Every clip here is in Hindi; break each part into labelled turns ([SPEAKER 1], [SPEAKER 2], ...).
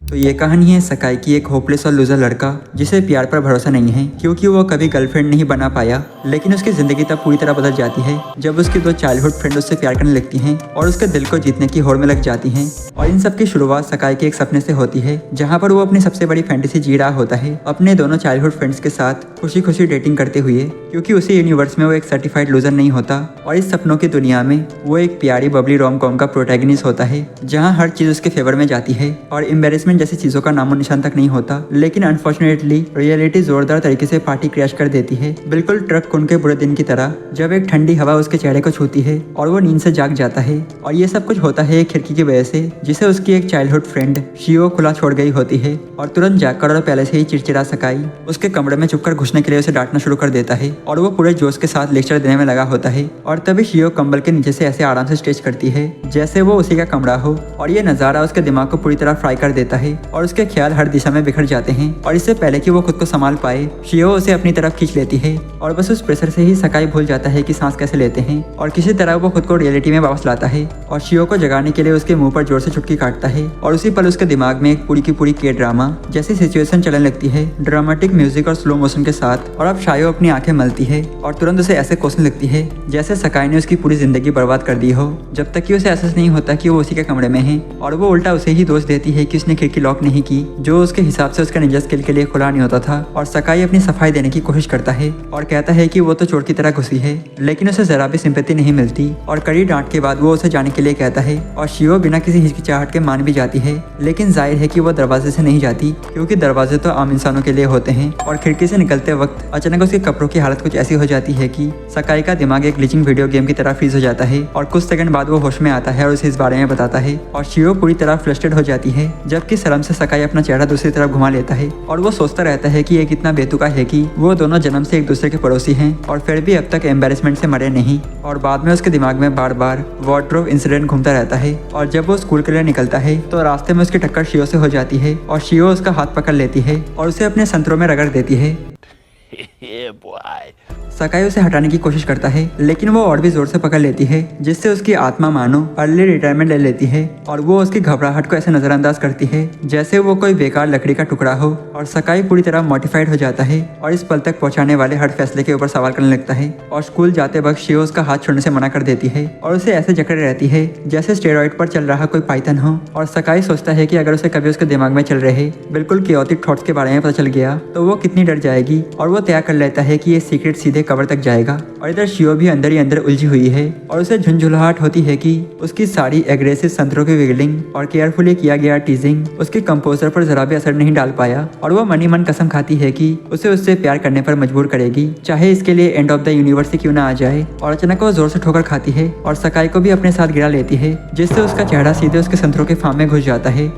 [SPEAKER 1] तो ये कहानी है सकाई की एक होपलेस और लूजर लड़का जिसे प्यार पर भरोसा नहीं है क्योंकि वो कभी गर्लफ्रेंड नहीं बना पाया। लेकिन उसकी जिंदगी तब पूरी तरह बदल जाती है जब उसकी दो चाइल्डहुड फ्रेंड उससे प्यार करने लगती हैं और उसके दिल को जीतने की होड़ में लग जाती हैं। और इन सब की शुरुआत सकाई के एक सपने से होती है जहाँ पर वो अपनी सबसे बड़ी फैंटेसी जी रहा होता है अपने दोनों चाइल्डहुड फ्रेंड्स के साथ खुशी खुशी डेटिंग करते हुए, क्योंकि उसी यूनिवर्स में वो एक सर्टिफाइड लूजर नहीं होता और इस सपनों की दुनिया में वो एक प्यारी बबली रोम कॉम का प्रोटैगनिस्ट होता है जहाँ हर चीज उसके फेवर में जाती है और एम्बेरसमेंट जैसी चीजों का नामो निशान तक नहीं होता। लेकिन अनफॉर्चुनेटली रियलिटी जोरदार तरीके से पार्टी क्रैश कर देती है, बिल्कुल ट्रक कुन के बुरे दिन की तरह, जब एक ठंडी हवा उसके चेहरे को छूती है और वो नींद से जाग जाता है। और ये सब कुछ होता है एक खिड़की की वजह से जिसे उसकी एक चाइल्डहुड फ्रेंड शियो खुला छोड़ गई होती है। और तुरंत जागकर और पहले से ही चिड़चिड़ा सकाई उसके कमरे में चुपकर घुसने के लिए उसे डांटना शुरू कर देता है और वो पूरे जोश के साथ लेक्चर देने में लगा होता है। और तभी शियो कंबल के नीचे से ऐसे आराम से स्ट्रेच करती है जैसे वो उसी का कमरा हो और ये नजारा उसके दिमाग को पूरी तरह फ्राई कर देता है और उसके ख्याल हर दिशा में बिखर जाते हैं। और इससे पहले कि वो खुद को संभाल पाए शियो उसे अपनी तरफ खींच लेती है और बस उस प्रेशर से ही सकाई भूल जाता है कि सांस कैसे लेते हैं और किसी तरह वो खुद को रियलिटी में वापस लाता है और शियो को जगाने के लिए उसके मुंह पर जोर से चुटकी काटता है। और उसी पल उसके दिमाग में एक पूरी की पूरी के ड्रामा जैसी सिचुएशन चलने लगती है, ड्रामेटिक म्यूजिक और स्लो मोशन के साथ। और अब शायो अपनी आंखें मलती है और तुरंत उसे ऐसे कोसने लगती है जैसे सकाई ने उसकी पूरी जिंदगी बर्बाद कर दी हो, जब तक कि उसे एहसास नहीं होता कि वो उसी के कमरे में है। और वो उल्टा उसे ही दोष देती है कि उसने खिड़की लॉक नहीं की, जो उसके हिसाब से उसका निंजा स्किल के लिए खुला नहीं होता था। और सकाई अपनी सफाई देने की कोशिश करता है और कहता है कि वो तो चोर की तरह घुसी है, लेकिन उसे जरा भी सिंपैथी नहीं मिलती। और कड़ी डांट के बाद वो उसे जाने के लिए कहता है और शियो बिना किसी हिचकिचाहट के मान भी जाती है। लेकिन जाहिर है कि वो दरवाजे से नहीं जाती क्योंकि दरवाजे तो आम इंसानों के लिए होते हैं। और खिड़की से निकलते वक्त अचानक उसके कपड़ों की हालत कुछ ऐसी हो जाती है कि सकाई का दिमाग एक ग्लिचिंग वीडियो गेम की तरह फ्रीज हो जाता है और कुछ सेकंड बाद वो होश में आता है और उसे इस बारे में बताता है। और शियो पूरी तरह फ्रस्ट्रेटेड हो जाती है जबकि शर्म से सकाई अपना चेहरा दूसरी तरफ घुमा लेता है और वो सोचता रहता है कि ये कितना बेतुका है कि वो दोनों जन्म से एक दूसरे के पड़ोसी हैं और फिर भी अब तक एम्बेरसमेंट से मरे नहीं। और बाद में उसके दिमाग में बार बार वार्डरोब इंसिडेंट घूमता रहता है और जब वो स्कूल के लिए निकलता है तो रास्ते में उसकी टक्कर शियो से हो जाती है और शियो उसका हाथ पकड़ लेती है और उसे अपने संतरों में रगड़ देती है। सकाई उसे हटाने की कोशिश करता है लेकिन वो और भी जोर से पकड़ लेती है जिससे उसकी आत्मा मानो अर्ली रिटायरमेंट ले लेती है और वो उसकी घबराहट को ऐसे नजरअंदाज करती है जैसे वो कोई बेकार लकड़ी का टुकड़ा हो। और सकाई पूरी तरह मोटिफाइड हो जाता है और इस पल तक पहुंचाने वाले हर फैसले के ऊपर सवाल करने लगता है। और स्कूल जाते वक्त शियो उसका हाथ छोड़ने से मना कर देती है और उसे ऐसे जकड़े रहती है जैसे स्टेरॉइड पर चल रहा कोई पाइथन हो। और सकाई सोचता है कि अगर उसे कभी उसके दिमाग में चल रहे बिल्कुल केओटिक थॉट्स के बारे में पता चल गया तो वो कितनी डर जाएगी। और वो तय कर लेता है कि ये सीक्रेट सीधे कब्र तक जाएगा। और इधर शियो भी अंदर ही अंदर उलझी हुई है और उसे झुंझुलाहट होती है कि उसकी सारी एग्रेसिव संतरों की विगलिंग और केयरफुली किया गया टीजिंग उसके कंपोजर पर जरा भी असर नहीं डाल पाया। और वो मनी मन कसम खाती है कि उसे उससे प्यार करने पर मजबूर करेगी, चाहे इसके लिए एंड ऑफ द यूनिवर्स क्यों ना आ जाए। और अचानक वो जोर से ठोकर खाती है और सकाई को भी अपने साथ गिरा लेती है जिससे उसका चेहरा सीधे उसके संतरों के फार्म में घुस जाता है।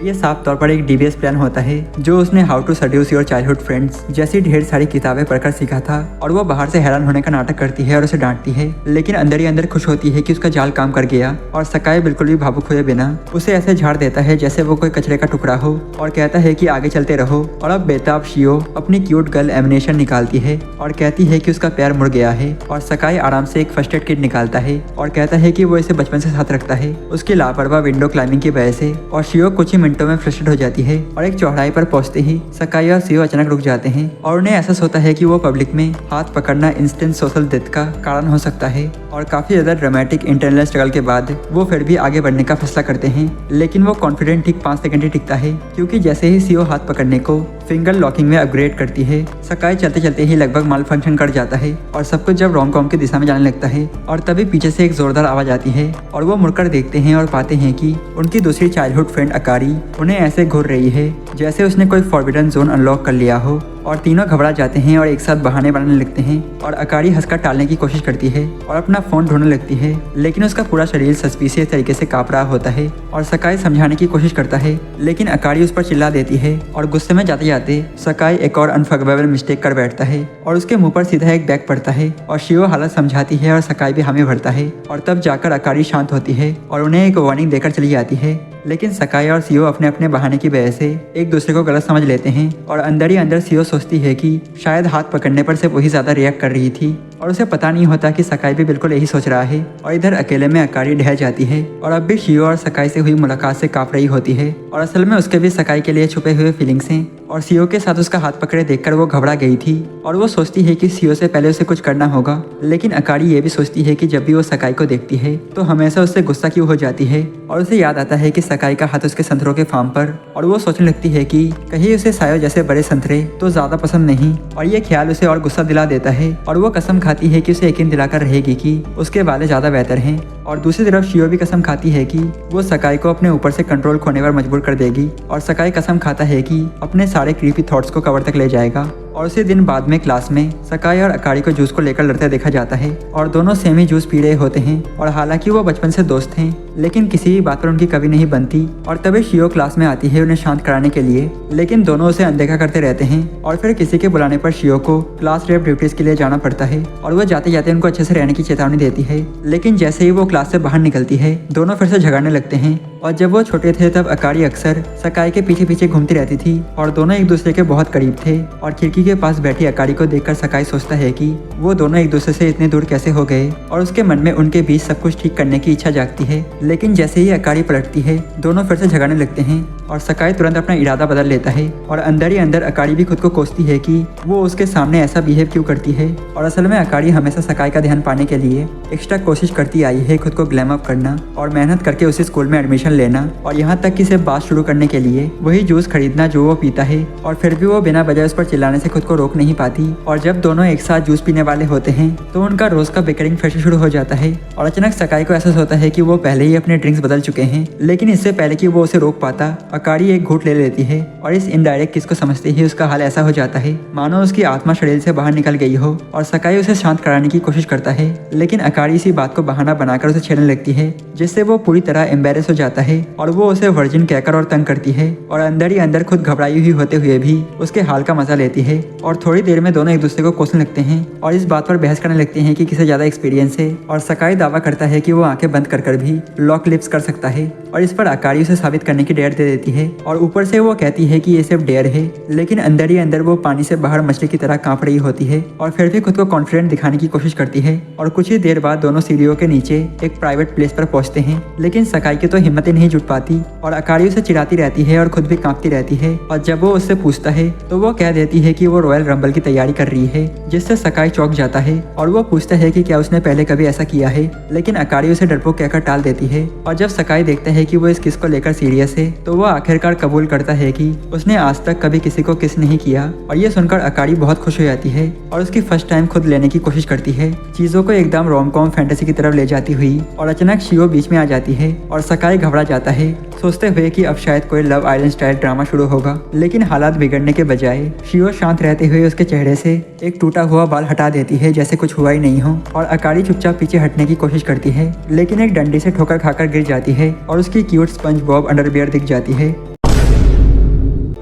[SPEAKER 1] ये साफ तौर पर एक डीवीएस प्लान होता है जो उसने how to seduce your childhood friends जैसी ढेर सारी किताबें पढ़कर सीखा था। और वो बाहर से हैरान होने का नाटक करती है और उसे डांटती है लेकिन अंदर ही अंदर खुश होती है कि उसका जाल काम कर गया। और सकाई बिल्कुल भी भावुक हुए बिना उसे ऐसे झाड़ देता है जैसे वो कोई कचरे का टुकड़ा हो और कहता है कि आगे चलते रहो। और अब बेताब शियो अपनी क्यूट गर्ल एमिनेशन निकालती है और कहती है कि उसका प्यार मुड़ गया है। और सकाई आराम से एक फर्स्ट एड किट निकालता है और कहता है कि वो इसे बचपन से साथ रखता है उसकी लापरवाह विंडो क्लाइंबिंग की वजह से। और शियो कुछ ही मिनटों में फ्रस्ट्रेट हो जाती है और एक चौड़ाई पर पहुंचते ही सकाई और शियो अचानक रुक जाते हैं और उन्हें एहसास होता है कि वो पब्लिक में हाथ पकड़ना इंस्टेंट सोशल डेथ का कारण हो सकता है। और काफी ज्यादा ड्रामेटिक इंटरनल स्ट्रगल के बाद वो फिर भी आगे बढ़ने का फैसला करते हैं, लेकिन वो कॉन्फिडेंट ठीक 5 सेकंड ही टिकता है क्योंकि जैसे ही शियो हाथ पकड़ने को फिंगर लॉकिंग में अपग्रेड करती है सकाई चलते चलते ही लगभग माल फंक्शन कर जाता है और सब कुछ जब रोम कॉम की दिशा में जाने लगता है। और तभी पीछे से एक जोरदार आवाज आती है और वो मुड़कर देखते हैं और पाते हैं कि उनकी दूसरी चाइल्डहुड फ्रेंड अकारी उन्हें ऐसे घूर रही है जैसे उसने कोई फॉरबिडन जोन अनलॉक कर लिया हो। और तीनों घबरा जाते हैं और एक साथ बहाने बनाने लगते हैं और अकारी हंसकर टालने की कोशिश करती है और अपना फोन ढूंढने लगती है लेकिन उसका पूरा शरीर सस्पिशियस तरीके से कांप रहा होता है। और सकाई समझाने की कोशिश करता है लेकिन अकारी उस पर चिल्ला देती है और गुस्से में जाते जाते सकाई एक और अनफॉरगिवेबल मिस्टेक कर बैठता है और उसके मुंह पर सीधा एक बैग पड़ता है। और शियो हालत समझाती है और सकाई भी हामी भरता है और तब जाकर अकारी शांत होती है और उन्हें एक वार्निंग देकर चली जाती है। लेकिन सकाई और शियो अपने अपने बहाने की वजह से एक दूसरे को गलत समझ लेते हैं और अंदर ही अंदर शियो सोचती है कि शायद हाथ पकड़ने पर सिर्फ वही ज्यादा रिएक्ट कर रही थी और उसे पता नहीं होता कि सकाई भी बिल्कुल यही सोच रहा है। और इधर अकेले में अकारी ढह जाती है और अब भी शियो और सकाई से हुई मुलाकात से कांप रही होती है और असल में उसके भी सकाई के लिए छुपे हुए फीलिंग्स हैं। और सीओ के साथ उसका हाथ पकड़े देखकर वो घबरा गई थी और वो सोचती है कि सीओ से पहले उसे कुछ करना होगा। लेकिन अकारी ये भी सोचती है कि जब भी वो सकाई को देखती है तो हमेशा उससे गुस्सा क्यों हो जाती है और उसे याद आता है कि सकाई का हाथ उसके संतरों के फार्म पर और वो सोचने लगती है कि कहीं उसे सायो जैसे बड़े संतरे तो ज्यादा पसंद नहीं। और ये ख्याल उसे और गुस्सा दिला देता है और वो कसम खाती है कि उसे यकीन दिलाकर रहेगी कि उसके वाले ज्यादा बेहतर हैं। और दूसरी तरफ शियो भी कसम खाती है कि वो सकाई को अपने ऊपर से कंट्रोल खोने पर मजबूर कर देगी और सकाई कसम खाता है कि अपने सारे क्रीपी थॉट्स को कवर तक ले जाएगा। और उसी दिन बाद में क्लास में सकाई और अकारी को जूस को लेकर लड़ते देखा जाता है और दोनों सेम ही जूस पी रहे होते हैं। और हालांकि वो बचपन से दोस्त हैं लेकिन किसी भी बात पर उनकी कभी नहीं बनती। और तभी शियो क्लास में आती है उन्हें शांत कराने के लिए, लेकिन दोनों उसे अनदेखा करते रहते हैं। और फिर किसी के बुलाने पर शियो को क्लास रेप ड्यूटीज के लिए जाना पड़ता है और वो जाते जाते उनको अच्छे से रहने की चेतावनी देती है। लेकिन जैसे ही वो क्लास से बाहर निकलती है दोनों फिर से झगड़ने लगते हैं। और जब वो छोटे थे तब अकारी अक्सर सकाई के पीछे पीछे घूमती रहती थी और दोनों एक दूसरे के बहुत करीब थे। और खिड़की के पास बैठी अकारी को देखकर सकाई सोचता है कि वो दोनों एक दूसरे से इतने दूर कैसे हो गए और उसके मन में उनके बीच सब कुछ ठीक करने की इच्छा जागती है। लेकिन जैसे ही अकारी पलटती है दोनों फिर से झगड़ने लगते हैं और सकाई तुरंत अपना इरादा बदल लेता है। और अंदर ही अंदर अकारी भी खुद को कोसती है कि वो उसके सामने ऐसा बिहेव क्यों करती है। और असल में अकारी हमेशा सकाई का ध्यान पाने के लिए एक्स्ट्रा कोशिश करती आई है खुद को ग्लैम अप करना और मेहनत करके उसी स्कूल में एडमिशन लेना और यहाँ तक कि सिर्फ बात शुरू करने के लिए वही जूस खरीदना जो वो पीता है। और फिर भी वो बिना वजह उस पर चिल्लाने से खुद को रोक नहीं पाती। और जब दोनों एक साथ जूस पीने वाले होते हैं तो उनका रोज का बिकरिंग फिर से शुरू हो जाता है। और अचानक सकाई को एहसास होता है कि वो पहले ही अपने ड्रिंक्स बदल चुके हैं, लेकिन इससे पहले कि वो उसे रोक पाता अकारी एक घूंट ले लेती है और इस इनडायरेक्ट किस को समझते ही उसका हाल ऐसा हो जाता है मानो उसकी आत्मा शरीर से बाहर निकल गई हो। और सकाई उसे शांत कराने की कोशिश करता है लेकिन अकारी इसी बात को बहाना बनाकर उसे छेड़ने लगती है जिससे वो पूरी तरह एम्बेरस हो जाता है और वो उसे वर्जिन कहकर और तंग करती है। और अंदर ही अंदर खुद घबराई हुई होते हुए भी उसके हाल का मजा लेती है। और थोड़ी देर में दोनों एक दूसरे को कोसने लगते हैं और इस बात पर बहस करने लगते हैं कि किसे ज्यादा एक्सपीरियंस है। और सकाई दावा करता है कि वो आंखें बंद कर भी लॉक लिप्स कर सकता है और इस पर अकारी उसे साबित करने की डेयर दे देती है। और ऊपर से वो कहती है कि ये सिर्फ डेयर है, लेकिन अंदर ही अंदर वो पानी से बाहर मछली की तरह कांप रही होती है और फिर भी खुद को कॉन्फिडेंट दिखाने की कोशिश करती है। और कुछ ही देर बाद दोनों सीढ़ियों के नीचे एक प्राइवेट प्लेस पर पहुंचते हैं, लेकिन सकाई की तो हिम्मत ही नहीं जुट पाती और अकारी उसे चिढ़ाती रहती है और खुद भी कांपती रहती है। और जब वो उससे पूछता है तो वो कह देती है कि वो रॉयल रंबल की तैयारी कर रही है, जिससे सकाई चौंक जाता है। और वो पूछता है कि क्या उसने पहले कभी ऐसा किया है, लेकिन अकारी उसे डरपोक कहकर टाल देती है। और जब सकाई देखता है कि वो इस किस को लेकर सीरियस है तो वो आखिरकार कबूल करता है कि उसने आज तक कभी किसी को किस नहीं किया। और ये सुनकर अकारी बहुत खुश हो जाती है और उसकी फर्स्ट टाइम खुद लेने की कोशिश करती है, चीजों को एकदम रोम कॉम फैंटेसी की तरफ ले जाती हुई। और अचानक शियो बीच में आ जाती है और सकाई घबरा जाता है सोचते हुए कि अब शायद कोई लव आइलैंड स्टाइल ड्रामा शुरू होगा। लेकिन हालात बिगड़ने के बजाय शियो शांत रहते हुए उसके चेहरे से एक टूटा हुआ बाल हटा देती है जैसे कुछ हुआ ही नहीं हो। और अकारी चुपचाप पीछे हटने की कोशिश करती है लेकिन एक डंडे से ठोकर खाकर गिर जाती है और उसकी क्यूट स्पंज बॉब अंडरवियर दिख जाती है।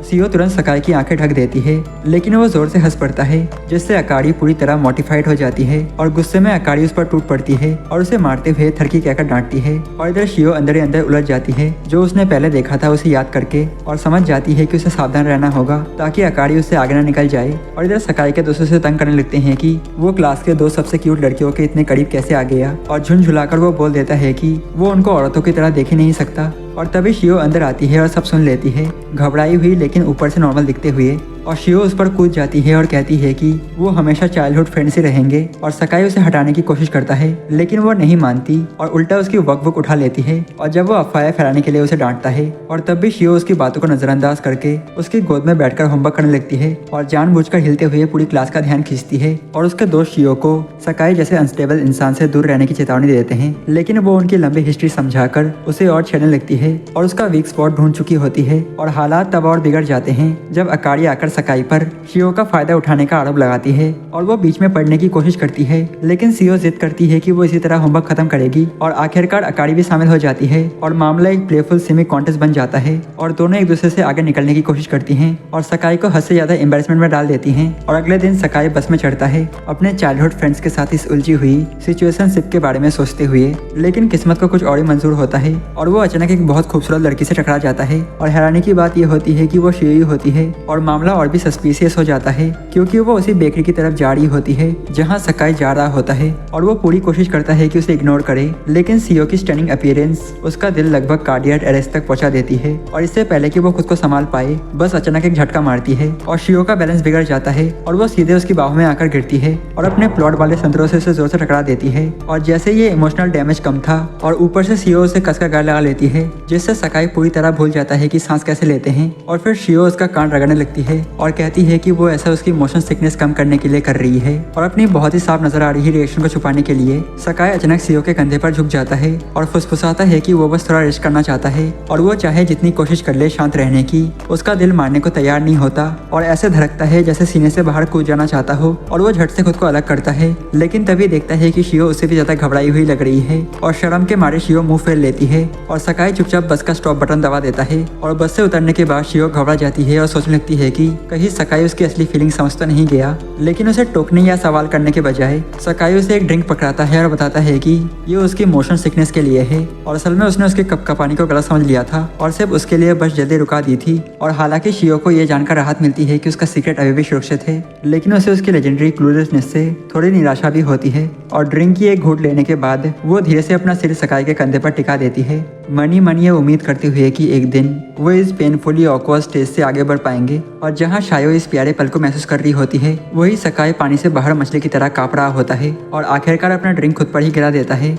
[SPEAKER 1] सीओ तुरंत सकाई की आंखें ढक देती है लेकिन वो जोर से हंस पड़ता है जिससे अकारी पूरी तरह मोटिफाइड हो जाती है और गुस्से में अकारी उस पर टूट पड़ती है और उसे मारते हुए थरकी कहकर डांटती है। और इधर शियो अंदर ही अंदर उलझ जाती है जो उसने पहले देखा था उसे याद करके और समझ जाती है कि उसे सावधान रहना होगा ताकि अकारी उससे आगे न निकल जाए। और इधर सकाई के दोस्तों से तंग करने लगते हैं कि वो क्लास के दो सबसे क्यूट लड़कियों के इतने करीब कैसे आ गया और झुंझुलाकर वो बोल देता है कि वो उनको औरतों की तरह देख ही नहीं सकता। और तभी शियो अंदर आती है और सब सुन लेती है, घबराई हुई लेकिन ऊपर से नॉर्मल दिखते हुए। और शियो उस पर कूद जाती है और कहती है कि वो हमेशा चाइल्डहुड फ्रेंड से रहेंगे। और सकाई उसे हटाने की कोशिश करता है लेकिन वो नहीं मानती और उल्टा उसकी वक उठा लेती है। और जब वो अफवाहें फैलाने के लिए उसे डांटता है और तब भी शियो उसकी बातों को नजरअंदाज करके उसकी गोद में बैठकर होमवर्क करने लगती है और जानबूझकर हिलते हुए पूरी क्लास का ध्यान खींचती है। और उसके दोस्त शियो को सकाई जैसे अनस्टेबल इंसान से दूर रहने की चेतावनी देते हैं, लेकिन वो उनकी लंबी हिस्ट्री समझाकर उसे और छेड़ने लगती है और उसका वीक स्पॉट ढूंढ चुकी होती है। और हालात तब और बिगड़ जाते हैं जब अकारी आकर सकाई पर शियो का फायदा उठाने का आरोप लगाती है और वो बीच में पढ़ने की कोशिश करती है, लेकिन शियो जिद करती है कि वो इसी तरह होमवर्क खत्म करेगी। और आखिरकार अकारी भी शामिल हो जाती है और मामला एक प्लेफुल सेमी कॉन्टेस्ट बन जाता है और दोनों एक दूसरे से आगे निकलने की कोशिश करती हैं और सकाई को हद से ज्यादा एम्बैरेसमेंट में डाल देती हैं। और अगले दिन सकाई बस में चढ़ता है अपने चाइल्डहुड फ्रेंड्स के साथ इस उलझी हुई सिचुएशनशिप के बारे में सोचते हुए, लेकिन किस्मत को कुछ और ही मंजूर होता है और वो अचानक एक बहुत खूबसूरत लड़की से टकरा जाता है। और हैरानी की बात यह होती है कि वो शियो ही होती है और मामला और और भी सस्पिशियस हो जाता है क्योंकि वो उसी बेकरी की तरफ जा रही होती है जहाँ सकाई जा रहा होता है और वो पूरी कोशिश करता है कि उसे इग्नोर करे, लेकिन सीओ की स्टनिंग अपीयरेंस उसका दिल लगभग कार्डियक अरेस्ट तक पहुंचा देती है और इससे पहले कि वो खुद को संभाल पाए बस अचानक एक झटका मारती है और शियो का बैलेंस बिगड़ जाता है और वो सीधे उसकी बाहों में आकर गिरती है और अपने प्लॉट वाले संतरों से उसे जोर से टकरा देती है। और जैसे ये इमोशनल डैमेज कम था और ऊपर से शियो उसे कसकर गाल लगा लेती है, जिससे सकाई पूरी तरह भूल जाता है कि सांस कैसे लेते हैं। और फिर शियो उसका कान रगड़ने लगती है और कहती है कि वो ऐसा उसकी मोशन सिकनेस कम करने के लिए कर रही है। और अपनी बहुत ही साफ नजर आ रही रिएक्शन को छुपाने के लिए सकाई अचानक शियो के कंधे पर झुक जाता है और फुसफुसाता है कि वो बस थोड़ा रेस्ट करना चाहता है और वो चाहे जितनी कोशिश कर ले शांत रहने की, उसका दिल मारने को तैयार नहीं होता और ऐसे धड़कता है जैसे सीने से बाहर कूद जाना चाहता हो। और वो झट से खुद को अलग करता है, लेकिन तभी देखता है कि शियो उससे भी ज्यादा घबराई हुई लग रही है और शर्म के मारे शियो मुंह फेर लेती है और सकाई चुपचाप बस का स्टॉप बटन दबा देता है। और बस से उतरने के बाद शियो घबरा जाती है और सोचने लगती है कि कहीं सकाई उसकी असली फीलिंग समझ तो नहीं गया। लेकिन उसे टोकने या सवाल करने के बजाय सकाई उसे एक ड्रिंक पकड़ाता है और बताता है कि ये उसकी मोशन सिकनेस के लिए है और असल में उसने उसके कप का पानी को गलत समझ लिया था और सिर्फ उसके लिए बस जल्दी रुका दी थी। और हालांकि शियो को ये जानकर राहत मिलती है कि उसका सीक्रेट अभी भी सुरक्षित है, लेकिन उसे उसकी लेजेंडरी क्लूलेसनेस से थोड़ी निराशा भी होती है। और ड्रिंक की एक घूंट लेने के बाद वो धीरे से अपना सिर सकाई के कंधे पर टिका देती है, मनी मन ये उम्मीद करते हुए कि एक दिन वो इस पेनफुली ऑकवर्ड स्टेज से आगे बढ़ पाएंगे। और जहाँ शायो इस प्यारे पल को महसूस कर रही होती है, वही सकाई पानी से बाहर मछली की तरह कांप रहा होता है और आखिरकार अपना ड्रिंक खुद पर ही गिरा देता है।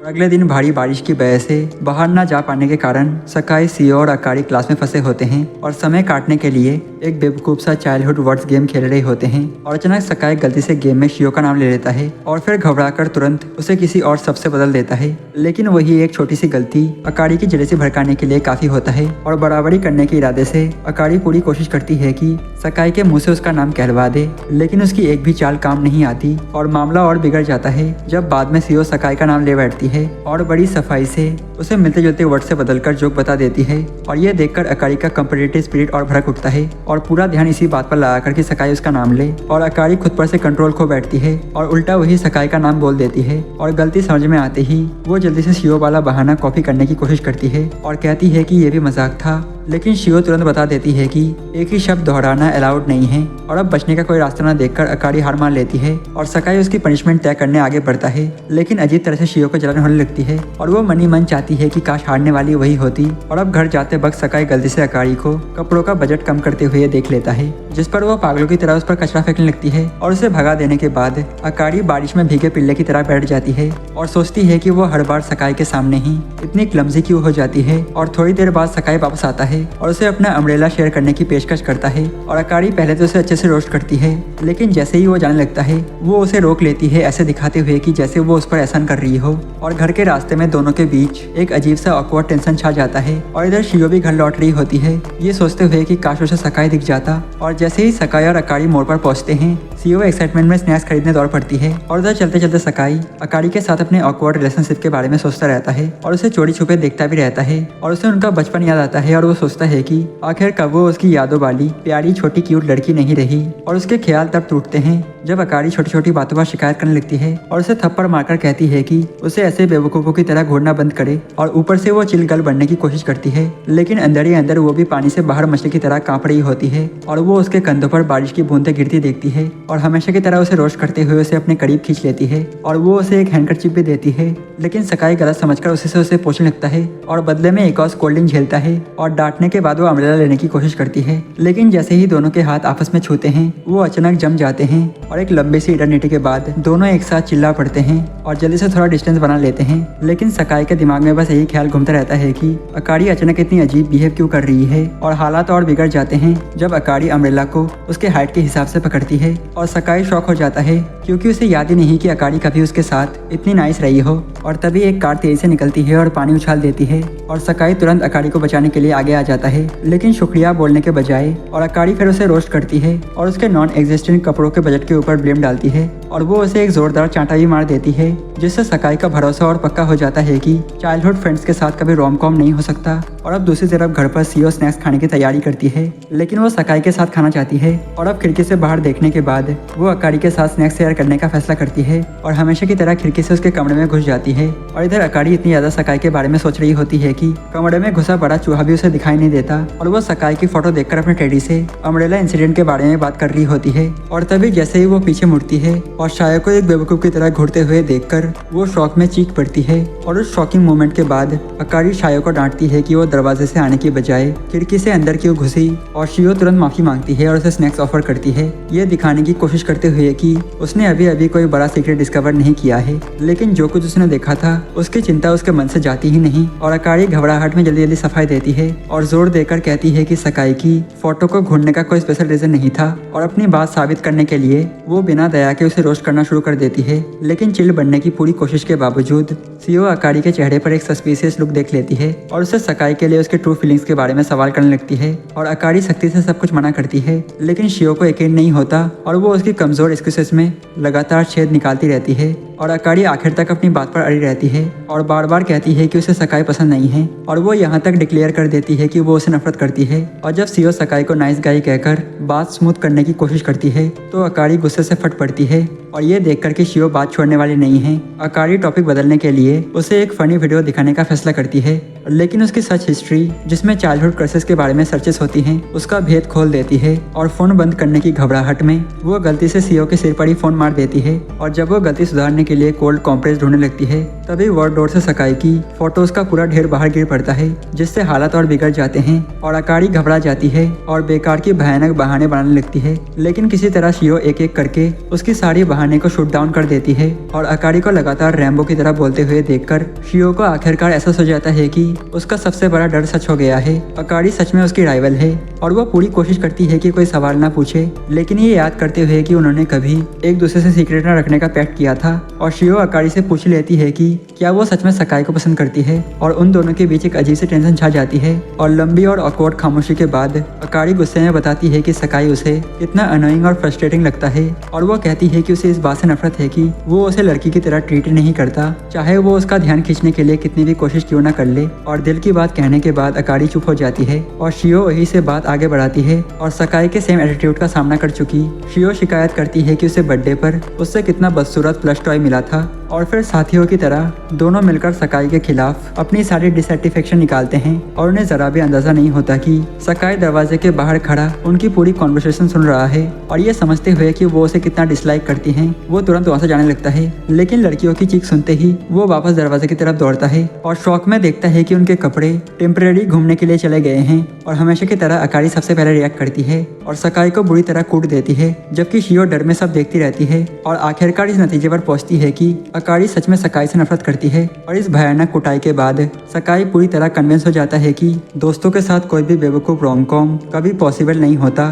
[SPEAKER 1] अगले दिन भारी बारिश की वजह से बाहर ना जा पाने के कारण सकाई, सीओ और अकारी क्लास में फंसे होते हैं और समय काटने के लिए एक बेवकूफ सा चाइल्डहुड वर्ड्स गेम खेल रहे होते हैं। और अचानक सकाई गलती से गेम में शियो का नाम ले लेता है और फिर घबराकर तुरंत उसे किसी और शब्द से बदल देता है। लेकिन वही एक छोटी सी गलती अकारी की जेलसी भड़काने के लिए काफी होता है और बराबरी करने के इरादे से अकारी पूरी कोशिश करती है कि सकाई के मुंह से उसका नाम कहलवा दे, लेकिन उसकी एक भी चाल काम नहीं आती और मामला और बिगड़ जाता है जब बाद में सीओ सकाई का नाम ले बैठती है और बड़ी सफाई से उसे मिलते जुलते वर्ड से बदलकर जोक बता देती है। और ये देखकर अकारी का कॉम्पिटिटिव स्पिरिट और भड़क उठता है और पूरा ध्यान इसी बात पर लगाकर कि सकाई उसका नाम ले। और अकारी खुद पर से कंट्रोल खो बैठती है और उल्टा वही सकाई का नाम बोल देती है। और गलती समझ में आते ही वो जल्दी से शियो वाला बहाना कॉपी करने की कोशिश करती है और कहती है कि ये भी मजाक था, लेकिन शियो तुरंत बता देती है कि एक ही शब्द दोहराना अलाउड नहीं है। और अब बचने का कोई रास्ता न देखकर अकारी हार मान लेती है और सकाई उसकी पनिशमेंट तय करने आगे बढ़ता है, लेकिन अजीब तरह से शियो को जलन होने लगती है और वो मनी मन चाहती है कि काश हारने वाली वही होती। और अब घर जाते वक्त सकाई गलती से अकारी को कपड़ों का बजट कम करते हुए देख लेता है, जिस पर वो पागलों की तरह उस पर कचरा फेंकने लगती है। और उसे भगा देने के बाद अकारी बारिश में भीगे पिल्ले की तरह बैठ जाती है और सोचती है कि वो हर बार सकाई के सामने ही इतनी क्लमजी क्यों हो जाती है। और थोड़ी देर बाद सकाई वापस आता है और उसे अपना अम्ब्रेला शेयर करने की पेशकश करता है और अकारी पहले तो उसे अच्छे से रोस्ट करती है, लेकिन जैसे ही वो जाने लगता है वो उसे रोक लेती है, ऐसे दिखाते हुए कि जैसे वो उस पर एहसान कर रही हो। और घर के रास्ते में दोनों के बीच एक अजीब सा ऑकवर्ड टेंशन छा जाता है और इधर शियो भी घर लौट रही होती है, ये सोचते हुए कि काश उसे सकाई दिख जाता। और जैसे ही सकाई और अकारी मोड़ पर पहुंचते हैं, सीओ एक्साइटमेंट में स्नैक्स खरीदने दौड़ पड़ती है और उधर चलते चलते सकाई अकारी के साथ अपने ऑकवर्ड रिलेशनशिप के बारे में सोचता रहता है और उसे चोरी छुपे देखता भी रहता है और उसे उनका बचपन याद आता है और वो सोचता है कि आखिर कब वो उसकी यादों वाली प्यारी छोटी क्यूट लड़की नहीं रही। और उसके ख्याल तब टूटते हैं जब अकारी छोटी छोटी बातों पर शिकायत करने लगती है और उसे थप्पड़ मारकर कहती है कि उसे ऐसे बेवकूफों की तरह घूरना बंद करे। और ऊपर से वो चिलगल बनने की कोशिश करती है, लेकिन अंदर ही अंदर वो भी पानी से बाहर मछली की तरह कांप रही होती है और वो उसके कंधों पर बारिश की बूंदें गिरती देखती है और हमेशा की तरह उसे रोस्ट करते हुए उसे अपने करीब खींच लेती है और वो उसे एक हैंडकरचिप भी देती है। लेकिन सकाई गलत समझकर उसी से उसे पोंछने लगता है और बदले में एक और कोल्ड ड्रिंक झेलता है और डांटने के बाद वो अम्ब्रेला लेने की कोशिश करती है, लेकिन जैसे ही दोनों के हाथ आपस में छूते हैं वो अचानक जम जाते हैं और एक लंबी सी इटर्निटी के बाद दोनों एक साथ चिल्ला पड़ते हैं और जल्दी से थोड़ा डिस्टेंस बना लेते हैं। लेकिन सकाई के दिमाग में बस यही ख्याल घूमता रहता है कि अकारी अचानक इतनी अजीब बिहेव क्यों कर रही है। और हालात और बिगड़ जाते हैं जब अकारी अम्ब्रेला को उसके हाइट के हिसाब से पकड़ती है और सकाई शॉक हो जाता है क्योंकि उसे याद ही नहीं कि अकारी कभी उसके साथ इतनी नाइस रही हो। और तभी एक कार तेजी से निकलती है और पानी उछाल देती है और सकाई तुरंत अकारी को बचाने के लिए आगे आ जाता है, लेकिन शुक्रिया बोलने के बजाय और अकारी फिर उसे रोस्ट करती है और उसके नॉन एग्जिस्टेंट कपड़ों के बजट के ऊपर ब्लेम डालती है और वो उसे एक जोरदार चांटा भी मार देती है, जिससे सकाई का भरोसा और पक्का हो जाता है कि चाइल्डहुड फ्रेंड्स के साथ कभी रोम कॉम नहीं हो सकता। और अब दूसरी तरफ घर पर सीओ स्नैक्स खाने की तैयारी करती है, लेकिन वो सकाई के साथ खाना चाहती है। और अब खिड़की से बाहर देखने के बाद वो अकारी के साथ स्नैक्स शेयर करने का फैसला करती है और हमेशा की तरह खिड़की से उसके कमरे में घुस जाती है। और इधर अकारी इतनी ज्यादा सकाई के बारे में सोच रही होती है कि कमरे में घुसा बड़ा चूहा भी उसे दिखाई नहीं देता। और वो सकाई की फोटो देखकर अपने टेडी से अम्ब्रेला इंसिडेंट के बारे में बात कर रही होती है। और तभी जैसे ही वो पीछे मुड़ती है और शाया को एक बेवकूफ की तरह घूरते हुए देखकर वो शौक में चीख पड़ती है। और उस शॉकिंग मोमेंट के बाद अकारी शाया को डांटती है कि वो दरवाजे से आने की बजाय खिड़की से अंदर क्यों घुसी। और शियो तुरंत माफी मांगती है और उसे स्नैक्स ऑफर करती है, ये दिखाने की कोशिश करते हुए कि उसने अभी अभी कोई बड़ा सीक्रेट डिस्कवर नहीं किया है। लेकिन जो कुछ उसने देखा था उसकी चिंता उसके मन से जाती ही नहीं। और अकारी घबराहट में जल्दी जल्दी सफाई देती है और जोर देकर कहती है कि सकाई की फोटो को घूरने का कोई स्पेशल रीजन नहीं था। और अपनी बात साबित करने के लिए वो बिना दया के उसे रोस्ट करना शुरू कर देती है। लेकिन चिल बनने की पूरी कोशिश के बावजूद सीओ अकारी के चेहरे पर एक सस्पिशियस लुक देख लेती है और उसे सकाई के लिए उसके ट्रू फीलिंग्स के बारे में सवाल करने लगती है। और अकारी सख्ती से सब कुछ मना करती है, लेकिन शियो को यकीन नहीं होता और वो उसकी कमजोर एक्सक्यूजेस में लगातार छेद निकालती रहती है। और अकारी आखिर तक अपनी बात पर अड़ी रहती है और बार बार कहती है कि उसे सकाई पसंद नहीं है। और वो यहाँ तक डिक्लेयर कर देती है कि वो उसे नफरत करती है। और जब सीओ सकाई को नाइस गाई कहकर बात स्मूथ करने की कोशिश करती है तो अकारी गुस्से से फट पड़ती है। और ये देखकर कि शियो बात छोड़ने वाली नहीं है, अकारी टॉपिक बदलने के लिए उसे एक फनी वीडियो दिखाने का फैसला करती है। लेकिन उसकी सच हिस्ट्री जिसमें चाइल्डहुड क्रसेस के बारे में सर्चेस होती हैं उसका भेद खोल देती है। और फोन बंद करने की घबराहट में वो गलती से सीओ के सिर पर ही फोन मार देती है। और जब वो गलती सुधारने के लिए कोल्ड कॉम्प्रेस ढूंढने लगती है तभी वार्डरोब से सकाई की फोटोज का पूरा ढेर बाहर गिर पड़ता है, जिससे हालात और बिगड़ जाते हैं। और अकारी घबरा जाती है और बेकार की भयानक बहाने बनाने लगती है। लेकिन किसी तरह शियो एक एक करके उसकी सारी बहाने को शूट डाउन कर देती है। और अकारी को लगातार रैम्बो की तरह बोलते हुए देखकर शियो को आखिरकार एहसास हो जाता है कि उसका सबसे बड़ा डर सच हो गया है। अकारी सच में उसकी राइवल है और वो पूरी कोशिश करती है कि कोई सवाल ना पूछे, लेकिन ये याद करते हुए कि उन्होंने कभी एक दूसरे से सीक्रेट न रखने का पैक्ट किया था। और शियो अकारी से पूछ लेती है कि क्या वो सच में सकाई को पसंद करती है। और उन दोनों के बीच एक अजीब सी टेंशन छा जाती है। और लंबी और ऑकवर्ड खामोशी के बाद अकारी गुस्से में बताती है कि सकाई उसे इतना अनोइंग और फ्रस्ट्रेटिंग लगता है। और वो कहती है कि उसे इस बात से नफरत है कि वो उसे लड़की की तरह ट्रीट नहीं करता, चाहे वो उसका ध्यान खींचने के लिए कितनी भी कोशिश क्यों ना कर ले। और दिल की बात कहने के बाद अकारी चुप हो जाती है और शियो वही से बात आगे बढ़ाती है। और सकाई के सेम एटीट्यूड का सामना कर चुकी शियो शिकायत करती है कि उसे बर्थडे पर उससे कितना बदसूरत प्लस टॉय मिला था। और फिर साथियों की तरह दोनों मिलकर सकाई के खिलाफ अपनी सारी डिसैटिस्फैक्शन निकालते हैं। और उन्हें जरा भी अंदाजा नहीं होता कि सकाई दरवाजे के बाहर खड़ा उनकी पूरी कॉन्वर्सेशन सुन रहा है। और ये समझते हुए कि वो उसे कितना डिसलाइक करती हैं, वो तुरंत वहाँ से जाने लगता है। लेकिन लड़कियों की चीख सुनते ही वो वापस दरवाजे की तरफ दौड़ता है और शौक में देखता है कि उनके कपड़े टेम्परेरी घूमने के लिए चले गए हैं। और हमेशा की तरह अकारी सबसे पहले रिएक्ट करती है और सकाई को बुरी तरह कूट देती है, जबकि शियो डर में सब देखती रहती है। और आखिरकार इस नतीजे पर पहुंचती है कि अकारी सच में सकाई से नफरत करती है। और इस भयानक कुटाई के बाद सकाई पूरी तरह कन्विंस हो जाता है कि दोस्तों के साथ कोई भी बेवकूफ रोम कॉम कभी पॉसिबल नहीं होता।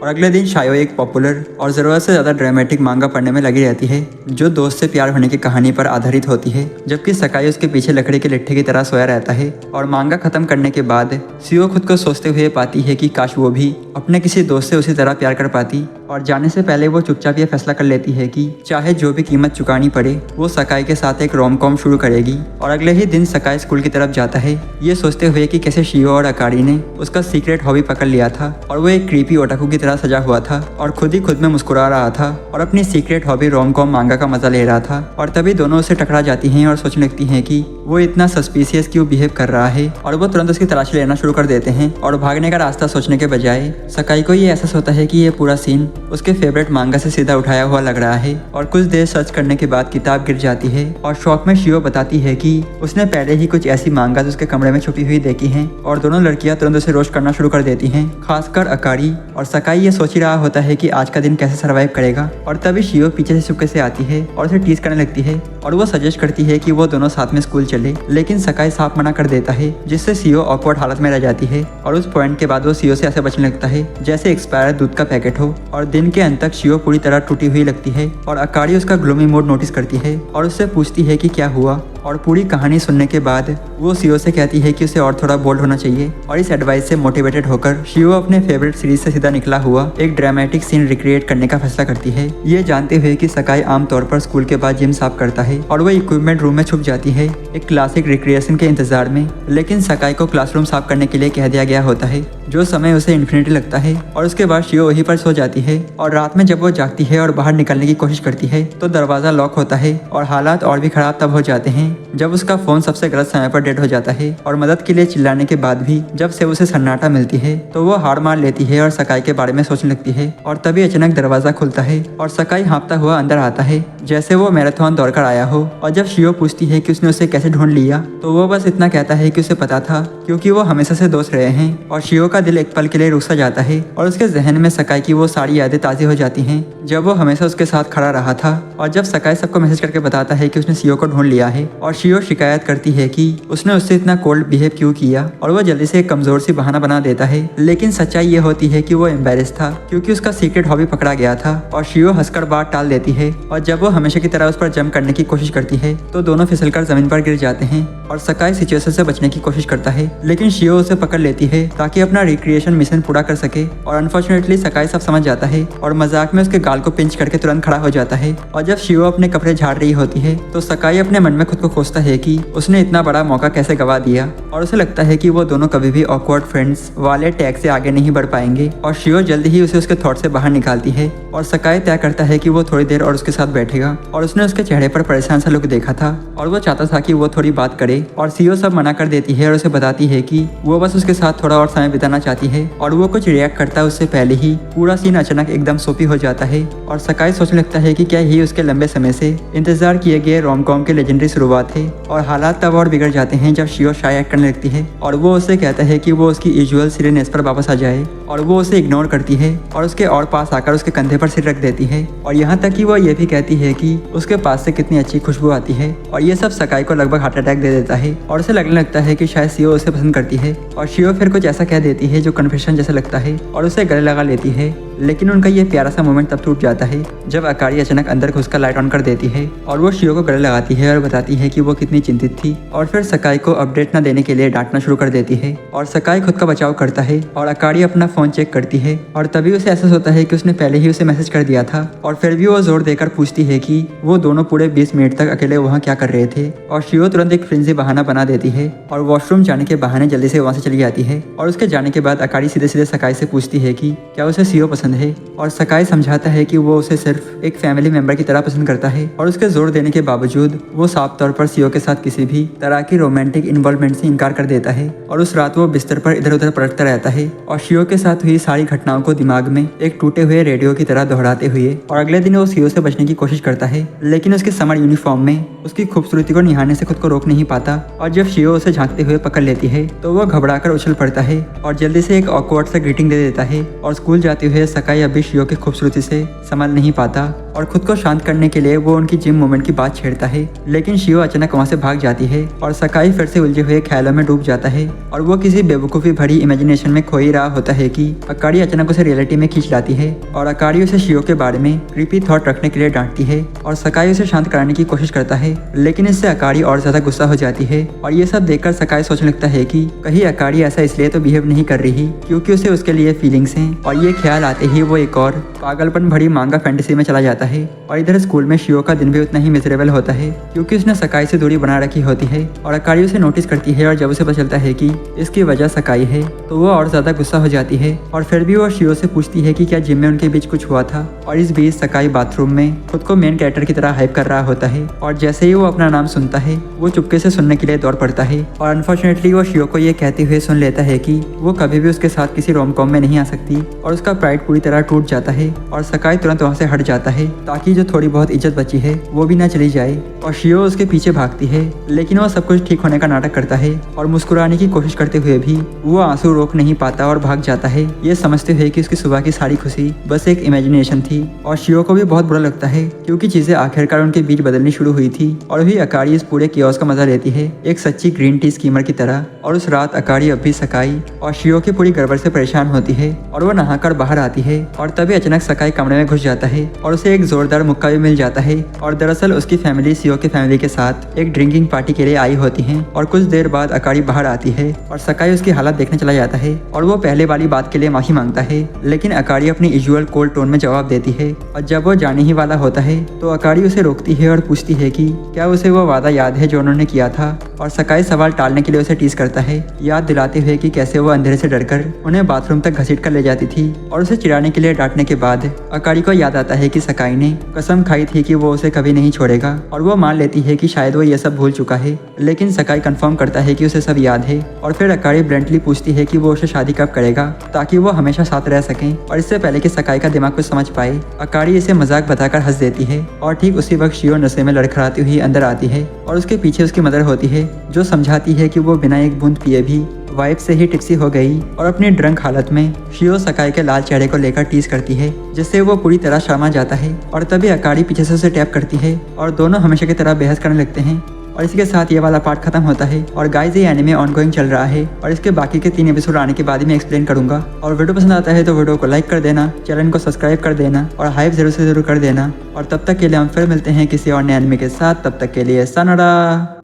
[SPEAKER 1] और अगले दिन शायो एक पॉपुलर और ज़रूरत से ज़्यादा ड्रामेटिक मांगा पढ़ने में लगी रहती है, जो दोस्त से प्यार होने की कहानी पर आधारित होती है, जबकि सकाई उसके पीछे लकड़ी के लिट्ठे की तरह सोया रहता है। और मांगा खत्म करने के बाद सीओ खुद को सोचते हुए पाती है कि काश वो भी अपने किसी दोस्त से उसी तरह प्यार कर पाती। और जाने से पहले वो चुपचाप ये फैसला कर लेती है कि चाहे जो भी कीमत चुकानी पड़े वो सकाई के साथ एक रोम कॉम शुरू करेगी। और अगले ही दिन सकाई स्कूल की तरफ जाता है, ये सोचते हुए कि कैसे शियो और अकारी ने उसका सीक्रेट हॉबी पकड़ लिया था और वो एक क्रीपी ओटाकू की तरह सजा हुआ था और खुद ही खुद में मुस्कुरा रहा था और अपनी सीक्रेट हॉबी रोम कॉम मांगा का मजा ले रहा था। और तभी दोनों उसे टकरा जाती हैं और सोचने लगती हैं कि वो इतना सस्पिशियस क्यों बिहेव कर रहा है। और वो तुरंत उसकी तलाशी लेना शुरू कर देते हैं और भागने का रास्ता सोचने के बजाय सकाई को ये एहसास होता है कि ये पूरा सीन उसके फेवरेट मांगा से सीधा उठाया हुआ लग रहा है। और कुछ देर सर्च करने के बाद किताब गिर जाती है और शौक में शियो बताती है कि उसने पहले ही कुछ ऐसी मांगा उसके कमरे में छुपी हुई देखी हैं। और दोनों लड़कियां तुरंत उसे रोस्ट करना शुरू कर देती हैं, खासकर अकारी। और सकाई ये सोच ही रहा होता है कि आज का दिन कैसे सर्वाइव करेगा। और तभी शियो पीछे से चुपके से आती है और उसे टीज करने लगती है और वो सजेस्ट करती है कि वो दोनों साथ में स्कूल चले, लेकिन सकाई साफ मना कर देता है, जिससे शियो ऑकवर्ड हालत में रह जाती है। और उस पॉइंट के बाद वो शियो से ऐसे बचने लगता है जैसे एक्सपायर दूध का पैकेट हो। और दिन के अंत तक शियो पूरी तरह टूटी हुई लगती है और अकारी उसका ग्लूमी मूड नोटिस करती है और उससे पूछती है कि क्या हुआ। और पूरी कहानी सुनने के बाद वो शियो से कहती है कि उसे और थोड़ा बोल्ड होना चाहिए और इस एडवाइस से मोटिवेटेड होकर शियो अपने फेवरेट सीरीज से सीधा निकला हुआ एक ड्रामेटिक सीन रिक्रिएट करने का फैसला करती है, ये जानते हुए कि सकाई आमतौर पर स्कूल के बाद जिम साफ करता है और वो इक्विपमेंट रूम में छुप जाती है एक क्लासिक रिक्रिएशन के इंतजार में। लेकिन सकाई को क्लासरूम साफ करने के लिए कह दिया गया होता है, जो समय उसे इन्फिनिटी लगता है और उसके बाद शियो वहीं पर सो जाती है। और रात में जब वो जागती है और बाहर निकलने की कोशिश करती है तो दरवाजा लॉक होता है और हालात और भी खराब तब हो जाते हैं जब उसका फोन सबसे गलत समय पर डेड हो जाता है। और मदद के लिए चिल्लाने के बाद भी जब से उसे सन्नाटा मिलती है तो वो हार मान लेती है और सकाई के बारे में सोचने लगती है। और तभी अचानक दरवाजा खुलता है और सकाई हाँफता हुआ अंदर आता है जैसे वो मैराथन दौड़कर आया हो। और जब शियो पूछती है कि उसने उसे कैसे ढूंढ लिया तो वो बस इतना कहता है कि उसे पता था क्योंकि वो हमेशा से दोस्त रहे हैं। और शियो का दिल एक पल के लिए रुक सा जाता है और उसके जहन में सकाई की वो सारी यादें ताज़ी हो जाती हैं जब वो हमेशा उसके साथ खड़ा रहा था। और जब सकाई सबको मैसेज करके बताता है कि उसने शियो को ढूंढ लिया है और शियो शिकायत करती है कि उसने उससे इतना कोल्ड बिहेव क्यों किया और वो जल्दी से एक कमजोर सी बहाना बना देता है। लेकिन सच्चाई ये होती है कि वो एम्बेरेस था क्योंकि उसका सीक्रेट हॉबी पकड़ा गया था। और शियो हंसकर बात टाल देती है और जब वो हमेशा की तरह उस पर जंप करने की कोशिश करती है तो दोनों फिसलकर जमीन पर गिर जाते हैं और सकाई सिचुएशन से बचने की कोशिश करता है। लेकिन शियो उसे पकड़ लेती है ताकि अपना रिक्रिएशन मिशन पूरा कर सके। और अनफॉर्चुनेटली सकाई सब समझ जाता है और मजाक में उसके गाल को पिंच करके तुरंत खड़ा हो जाता है। और जब शियो अपने कपड़े झाड़ रही होती है तो सकाई अपने मन में खुद को कोसता है कि उसने इतना बड़ा मौका कैसे गवा दिया। और उसे लगता है कि वो दोनों कभी भी ऑकवर्ड फ्रेंड्स वाले टैग से आगे नहीं बढ़ पाएंगे। और शियो जल्दी ही उसे उसके थॉट से बाहर निकालती है और सकाई तय करता है कि वो थोड़ी देर और उसके साथ बैठेगा। और उसने उसके चेहरे पर परेशान सा लुक देखा था और वो चाहता था कि वो थोड़ी बात करे। और शियो सब मना कर देती है और उसे बताती है कि वो बस उसके साथ थोड़ा और समय बिताना चाहती है। और वो कुछ रिएक्ट करता है उससे पहले ही पूरा सीन अचानक एकदम सोपी हो जाता है और सकाई सोचने लगता है कि क्या यही उसके लंबे समय से इंतजार किए गए रोम कॉम के लेजेंडरी शुरुआत है। और हालात तब और बिगड़ जाते हैं जब शियो शाय एक्ट करने लगती है और वो उसे कहता है कि वो उसकी यूजुअल सीरियसनेस पर वापस आ जाए। और वो उसे इग्नोर करती है और उसके और पास आकर उसके कंधे पर सिर रख देती है। और यहाँ तक कि वो ये भी कहती है कि उसके पास से कितनी अच्छी खुशबू आती है। और ये सब सकाई को लगभग हार्ट अटैक दे देता है और उसे लगने लगता है कि शायद शियो उसे पसंद करती है। और शियो फिर कुछ ऐसा कह देती है जो कन्फेशन जैसा लगता है और उसे गले लगा लेती है। लेकिन उनका ये प्यारा सा मोमेंट तब टूट जाता है जब अकारी अचानक अंदर घुसकर लाइट ऑन कर देती है और वो शियो को गले लगाती है और बताती है कि वो कितनी चिंतित थी। और फिर सकाई को अपडेट न देने के लिए डांटना शुरू कर देती है और सकाई खुद का बचाव करता है और अकारी अपना फोन चेक करती है। और तभी उसे एहसास होता है कि उसने पहले ही उसे मैसेज कर दिया था। और फिर भी वो जोर देकर पूछती है कि वो दोनों पूरे 20 मिनट तक अकेले वहाँ क्या कर रहे थे। और शियो तुरंत एक फ्रिंजी बहाना बना देती है और वॉशरूम जाने के बहाने जल्दी से वहाँ से चली जाती है। और उसके जाने के बाद अकारी सीधे सीधे सकाई से पूछती है कि क्या उसे शियो पसंद है। और सकाई समझाता है कि वो उसे सिर्फ एक फैमिली मेंबर की तरह पसंद करता है। और उसके जोर देने के बावजूद वो साफ तौर पर शियो के साथ किसी भी तरह की रोमांटिक इन्वॉल्वमेंट से इनकार कर देता है। और उस रात वो बिस्तर पर इधर उधर पलटता रहता है और शियो के साथ हुई सारी घटनाओं को दिमाग में एक टूटे हुए रेडियो की तरह दोहराते हुए। और अगले दिन वो शियो से बचने की कोशिश करता है लेकिन उसके समर यूनिफॉर्म में उसकी खूबसूरती को निहारने से खुद को रोक नहीं पाता। और जब शियो उसे झांकते हुए पकड़ लेती है तो वो घबराकर उछल पड़ता है और जल्दी से एक ऑकवर्ड सा ग्रीटिंग दे देता है। और स्कूल जाते हुए सकाई अभी शियो की खूबसूरती से संभल नहीं पाता और खुद को शांत करने के लिए वो उनकी जिम मोमेंट की बात छेड़ता है। लेकिन शियो अचानक वहाँ से भाग जाती है और सकाई फिर से उलझे हुए ख्यालों में डूब जाता है। और वो किसी बेवकूफ़ी भरी इमेजिनेशन में खो ही रहा होता है कि अकारी अचानक उसे रियलिटी में खींच लाती है और अकारी उसे शियो के बारे में क्रीपी थॉट रखने के लिए डांटती है। और सकाई उसे शांत कराने की कोशिश करता है लेकिन इससे अकारी और ज्यादा गुस्सा हो जाती है। और ये सब देखकर सकाई सोचने लगता है कि कहीं अकारी ऐसा इसलिए तो बिहेव नहीं कर रही क्योंकि उसे उसके लिए फीलिंग्स हैं। और ये ख्याल आते ही वो एक और पागलपन भरी मांगा फैंटेसी में चला जाता है। और इधर स्कूल में शियो का दिन भी उतना ही मिजरेबल होता है क्योंकि उसने सकाई से दूरी बना रखी होती है। और अकारी उसे नोटिस करती है और जब उसे पता चलता है कि इसकी वजह सकाई है तो वो और ज्यादा गुस्सा हो जाती है। और फिर भी वो शियो से पूछती है कि क्या जिम में उनके बीच कुछ हुआ था। और इस बीच सकाई बाथरूम में खुद को मेन कैरेक्टर की तरह हाइप कर रहा होता है और जैसे ही वो अपना नाम सुनता है वो चुपके से सुनने के लिए दौड़ पड़ता है। और अनफॉर्चुनेटली वो शियो को ये कहते हुए सुन लेता है कि वो कभी भी उसके साथ किसी रोम कॉम में नहीं आ सकती और उसका प्राइड पूरी तरह टूट जाता है। और सकाई तुरंत वहाँ से हट जाता है ताकि जो थोड़ी बहुत इज्जत बची है वो भी ना चली जाए। और शियो उसके पीछे भागती है लेकिन वो सब कुछ ठीक होने का नाटक करता है और मुस्कुराने की कोशिश करते हुए भी वो आंसू रोक नहीं पाता और भाग जाता है, ये समझते हुए कि उसकी सुबह की सारी खुशी बस एक इमेजिनेशन थी। और शियो को भी बहुत बुरा लगता है क्योंकि चीजें आखिरकार उनके बीच बदलनी शुरू हुई थी और वही अकारी इस पूरे कियोस का मजा लेती है, एक सच्ची ग्रीन टी स्कीमर की तरह। और उस रात अकारी अब भी सकाई और शियो की पूरी गड़बड़ से परेशान होती है और वो नहाकर बाहर आती है और तभी अचानक सकाई कमरे में घुस जाता है और उसे एक जोरदार मुक्का भी मिल जाता है। और दरअसल उसकी फैमिली शियो की फैमिली के साथ एक ड्रिंकिंग पार्टी के लिए आई होती है और कुछ देर बाद अकारी बाहर आती है और सकाई उसकी हालत देखने चला जाता है और वो पहले वाली बात के लिए माफी मांगता है, लेकिन अकारी अपनी यूजुअल कोल्ड टोन में जवाब देती है। और जब वो जाने ही वाला होता है तो अकारी उसे रोकती है और पूछती है कि क्या उसे वो वादा याद है जो उन्होंने किया था। और सकाई सवाल टालने के लिए उसे टीज करता है, याद दिलाते हुए कि कैसे वो अंधेरे से डरकर उन्हें बाथरूम तक घसीट कर ले जाती थी। और उसे चिढ़ाने के लिए डांटने के बाद अकारी को याद आता है कि सकाई ने कसम खाई थी कि वो उसे कभी नहीं छोड़ेगा और वो मान लेती है कि शायद वो ये सब भूल चुका है, लेकिन सकाई कंफर्म करता है कि उसे सब याद है। और फिर अकारी ब्लंटली पूछती है कि वो उसे शादी कब करेगा ताकि वो हमेशा साथ रह सकें। और इससे पहले कि सकाई का दिमाग कुछ समझ पाए अकारी इसे मजाक बताकर हंस देती है। और ठीक उसी वक्त शियो नशे में लड़खड़ाती हुई अंदर आती है और उसके पीछे उसकी मदर होती है जो समझाती है कि वो बिना एक बूंद पिए भी वाइफ से ही टिप्सी हो गई। और अपनी ड्रंक हालत में शियो सकाई के लाल चेहरे को लेकर टीज करती है जिससे वो पूरी तरह शर्मा जाता है। और तभी अकारी पीछे से उसे टैप करती है और दोनों हमेशा की तरह बहस करने लगते हैं। और इसी के साथ ये वाला पार्ट खत्म होता है। और गाइस ये एनिमे ऑनगोइंग चल रहा है और इसके बाकी के 3 एपिसोड आने के बाद ही मैं एक्सप्लेन करूंगा। और वीडियो पसंद आता है तो वीडियो को लाइक कर देना, चैनल को सब्सक्राइब कर देना और हाइप जरूर से जरूर कर देना। और तब तक के लिए हम फिर मिलते हैं किसी और नए एनिमे के साथ, तब तक के लिए सनोरा।